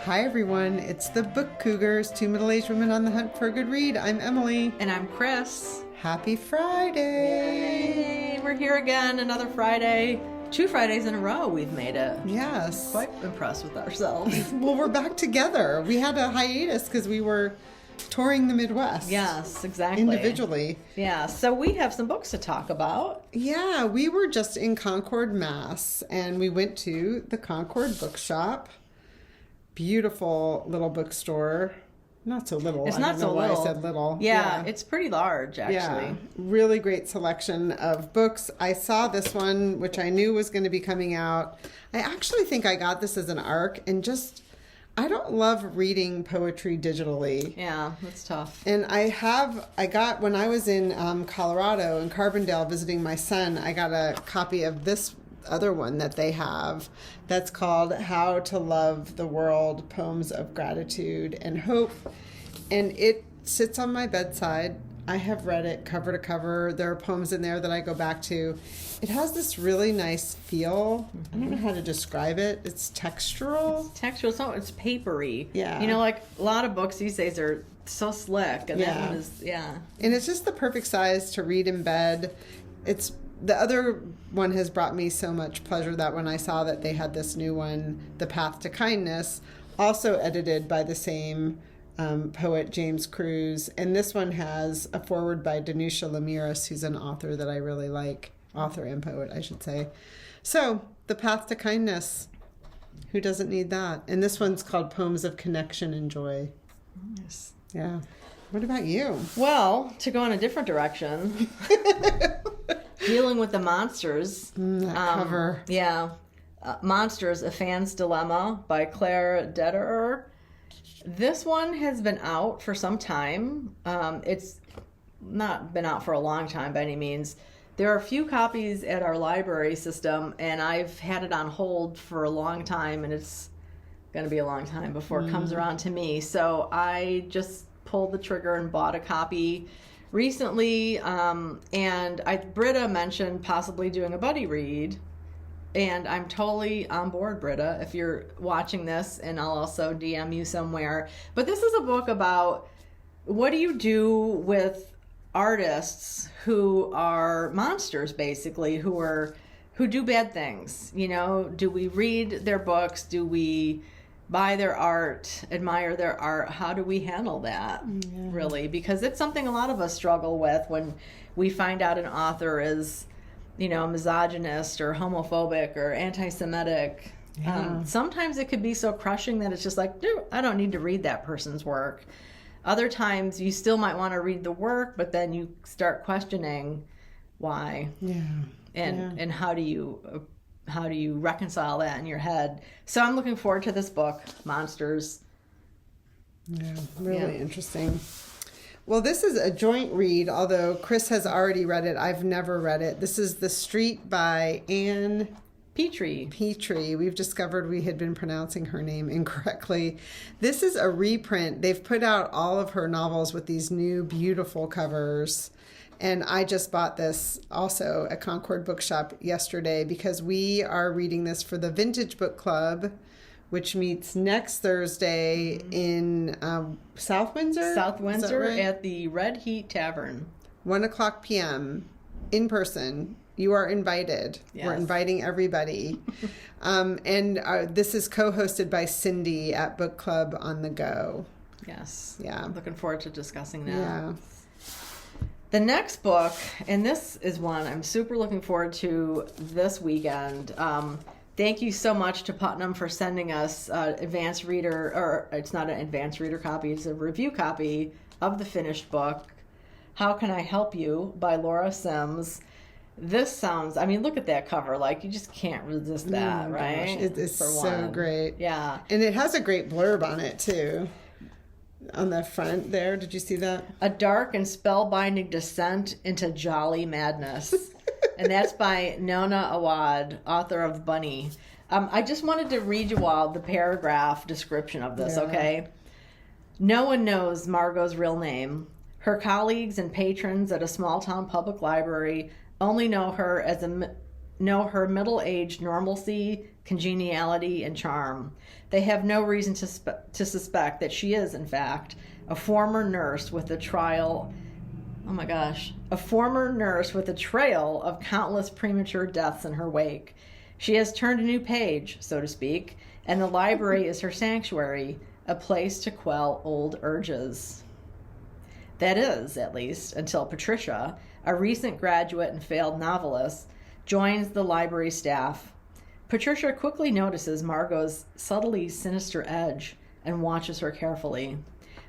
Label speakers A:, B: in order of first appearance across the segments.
A: Hi everyone, it's the Book Cougars, two middle-aged women on the hunt for a good read. I'm Emily.
B: And I'm Chris.
A: Happy Friday!
B: Yay! We're here again, another Friday. 2 Fridays in a row we've made it.
A: Yes.
B: Quite impressed with ourselves.
A: Well, we're back together. We had a hiatus because we were touring the Midwest.
B: Yes, exactly.
A: Individually.
B: Yeah, so we have some books to talk about.
A: Yeah, we were just in Concord, Mass, and we went to the Concord Bookshop. Beautiful little bookstore. Not so little.
B: It's
A: I
B: not
A: don't
B: so
A: know why
B: little.
A: I said little.
B: Yeah, it's pretty large, actually.
A: Yeah, really great selection of books. I saw this one, which I knew was going to be coming out. I actually think I got this as an ARC, and just, I don't love reading poetry digitally.
B: Yeah, that's tough.
A: And I got, when I was in Colorado, in Carbondale, visiting my son, I got a copy of this other one that they have that's called How to Love the World, Poems of Gratitude and Hope. And it sits on my bedside. I have read it cover to cover. There are poems in there that I go back to. It has this really nice feel. I don't know how to describe it. It's textural.
B: It's papery.
A: Yeah.
B: You know, like a lot of books these days are so slick. And that one is,
A: And it's just the perfect size to read in bed. The other one has brought me so much pleasure that when I saw that they had this new one, The Path to Kindness, also edited by the same poet, James Cruz. And this one has a foreword by Danusha Lamiris, who's an author that I really like. Author and poet, I should say. So, The Path to Kindness. Who doesn't need that? And this one's called Poems of Connection and Joy.
B: Yes.
A: Yeah. What about you?
B: Well, to go in a different direction... Dealing with the monsters.
A: That cover.
B: Yeah. Monsters, A Fan's Dilemma by Claire Dederer. This one has been out for some time. It's not been out for a long time by any means. There are a few copies at our library system, and I've had it on hold for a long time, and it's going to be a long time before it comes around to me. So I just pulled the trigger and bought a copy recently, and Britta mentioned possibly doing a buddy read, and I'm totally on board, Britta, if you're watching this, and I'll also DM you somewhere. But this is a book about what do you do with artists who are monsters, basically, who do bad things. You know, do we read their books? Do we buy their art, admire their art? How do we handle that, really? Because it's something a lot of us struggle with when we find out an author is, you know, misogynist or homophobic or anti-Semitic.
A: Yeah.
B: Sometimes it could be so crushing that it's just like, dude, I don't need to read that person's work. Other times you still might want to read the work, but then you start questioning why.
A: Yeah.
B: And how do you reconcile that in your head? So I'm looking forward to this book, Monsters.
A: Yeah, really interesting. Well, this is a joint read, although Chris has already read it. I've never read it. This is The Street by Anne
B: Petrie.
A: We've discovered we had been pronouncing her name incorrectly. This is a reprint. They've put out all of her novels with these new beautiful covers. And I just bought this also at Concord Bookshop yesterday because we are reading this for the Vintage Book Club, which meets next Thursday in South Windsor?
B: South Windsor,
A: right?
B: at the Red Heat Tavern.
A: 1:00 p.m. in person. You are invited.
B: Yes.
A: We're inviting everybody. And this is co-hosted by Cindy at Book Club on the Go.
B: Yes.
A: Yeah.
B: I'm looking forward to discussing that.
A: Yeah.
B: The next book, and this is one I'm super looking forward to this weekend. Thank you so much to Putnam for sending us advanced reader, or it's not an advanced reader copy, it's a review copy of the finished book, How Can I Help You by Laura Sims. This sounds, I mean, look at that cover. Like, you just can't resist that, right?
A: Gosh, it is so great.
B: Yeah.
A: And it has a great blurb on it, too. On the front there. Did you see that?
B: A dark and spellbinding descent into jolly madness. And that's by Nona Awad, author of Bunny. I just wanted to read you all the paragraph description of this, okay? No one knows Margot's real name. Her colleagues and patrons at a small-town public library only know her middle-aged normalcy congeniality, and charm. They have no reason to suspect that she is, in fact, a former nurse with a trail of countless premature deaths in her wake. She has turned a new page, so to speak, and the library is her sanctuary, a place to quell old urges. That is, at least, until Patricia, a recent graduate and failed novelist, joins the library staff. Patricia quickly notices Margot's subtly sinister edge and watches her carefully.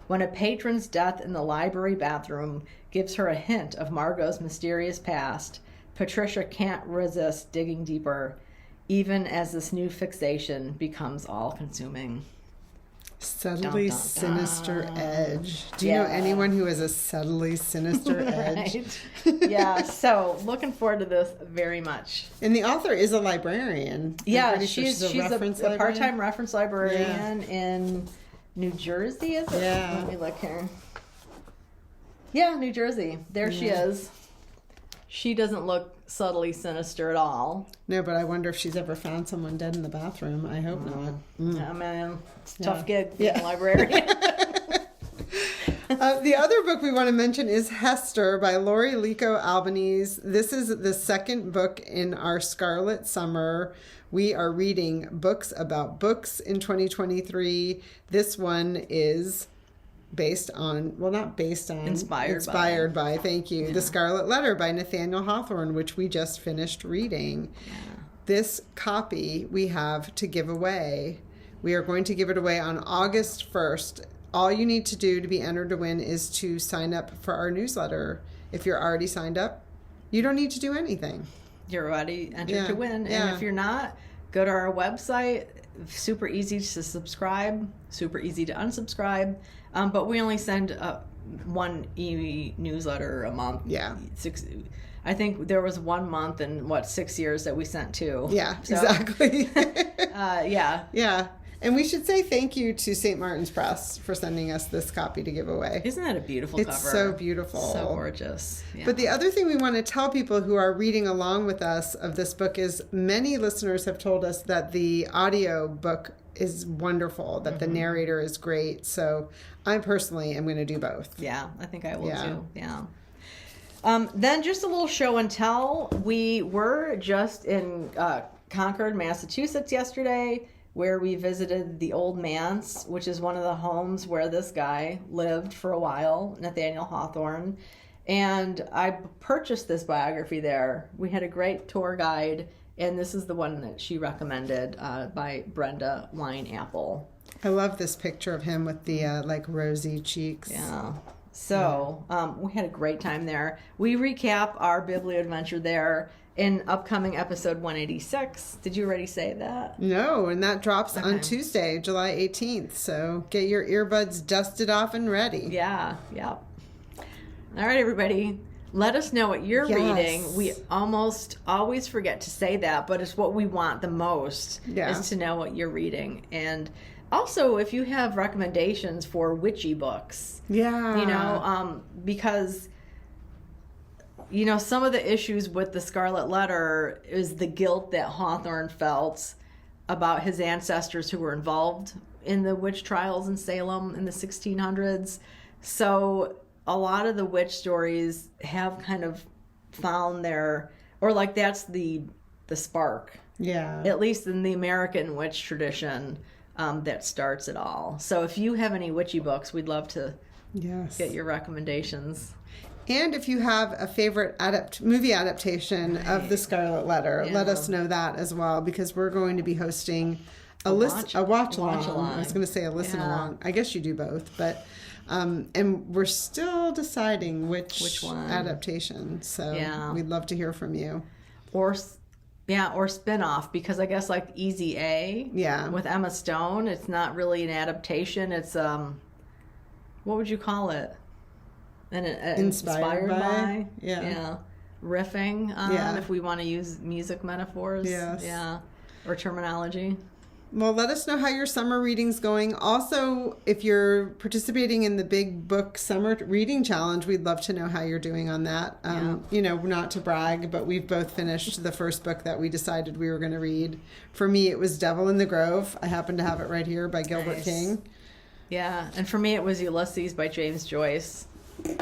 B: When a patron's death in the library bathroom gives her a hint of Margot's mysterious past, Patricia can't resist digging deeper, even as this new fixation becomes all-consuming.
A: Subtly sinister edge. Do you know anyone who has a subtly sinister edge?
B: Right. Yeah, so looking forward to this very much.
A: And the author is a librarian.
B: Yeah, she's a part-time reference librarian in New Jersey, is it?
A: Yeah.
B: Let me look here. Yeah, New Jersey. There she is. She doesn't look subtly sinister at all.
A: No, but I wonder if she's ever found someone dead in the bathroom. I hope not.
B: Yeah, man. It's a tough gig being a librarian.
A: The other book we want to mention is Hester by Lori Lico Albanese. This is the second book in our Scarlet Summer. We are reading books about books in 2023. This one is inspired by, thank you, The Scarlet Letter by Nathaniel Hawthorne, which we just finished reading. Yeah. This copy we have to give away. We are going to give it away on August 1st. All you need to do to be entered to win is to sign up for our newsletter. If you're already signed up, you don't need to do anything.
B: You're already entered to win. And if you're not, go to our website. Super easy to subscribe, super easy to unsubscribe. But we only send one e-newsletter a month. Yeah. I think there was 1 month in, 6 years that we sent 2.
A: Yeah, so, exactly.
B: Yeah.
A: Yeah. And we should say thank you to St. Martin's Press for sending us this copy to give away.
B: Isn't that a beautiful cover?
A: It's so beautiful.
B: So gorgeous. Yeah.
A: But the other thing we want to tell people who are reading along with us of this book is many listeners have told us that the audio book is wonderful, that the narrator is great. So I personally am going to do both.
B: Yeah, I think I will too. Yeah. Then just a little show and tell. We were just in Concord, Massachusetts yesterday, where we visited the Old Manse, which is one of the homes where this guy lived for a while, Nathaniel Hawthorne. And I purchased this biography there. We had a great tour guide, and this is the one that she recommended by Brenda Wine-Apple.
A: I love this picture of him with the rosy cheeks.
B: Yeah. So we had a great time there. We recap our biblio adventure there in upcoming episode 186. Did you already say that?
A: No, and that drops on Tuesday, July 18th. So get your earbuds dusted off and ready.
B: Yeah, yep. All right, everybody. Let us know what you're reading. We almost always forget to say that, but it's what we want the most is to know what you're reading. And also, if you have recommendations for witchy books. Yeah. Because some of the issues with the Scarlet Letter is the guilt that Hawthorne felt about his ancestors who were involved in the witch trials in Salem in the 1600s. So a lot of the witch stories have kind of found that's the spark. Yeah. At least in the American witch tradition that starts it all. So if you have any witchy books, we'd love to get your recommendations.
A: And if you have a favorite movie adaptation of The Scarlet Letter, let us know that as well, because we're going to be hosting a watch along. I was going to say a listen along. I guess you do both, but and we're still deciding which one adaptation. So we'd love to hear from you.
B: Or spin-off, because I guess like Easy A with Emma Stone, it's not really an adaptation. It's what would you call it? Inspired by? Yeah. Riffing on, if we want to use music metaphors. Yes. Yeah. Or terminology.
A: Well, let us know how your summer reading's going. Also, if you're participating in the Big Book Summer Reading Challenge, we'd love to know how you're doing on that. You know, not to brag, but we've both finished the first book that we decided we were going to read. For me, it was Devil in the Grove. I happen to have it right here by Gilbert King.
B: Yeah, and for me, it was Ulysses by James Joyce.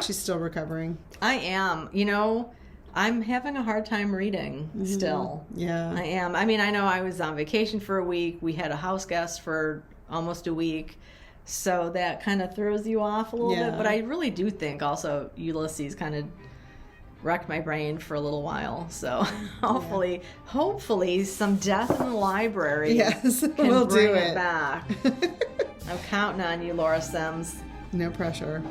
A: She's still recovering.
B: I am. You know, I'm having a hard time reading still.
A: Yeah.
B: I am. I mean, I know I was on vacation for a week. We had a house guest for almost a week. So that kind of throws you off a little bit. But I really do think also Ulysses kind of wrecked my brain for a little while. So hopefully some death in the library can
A: we'll
B: bring
A: do
B: it back. I'm counting on you, Laura Sims.
A: No pressure.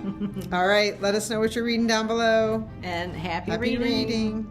A: All right. Let us know what you're reading down below.
B: And happy
A: reading.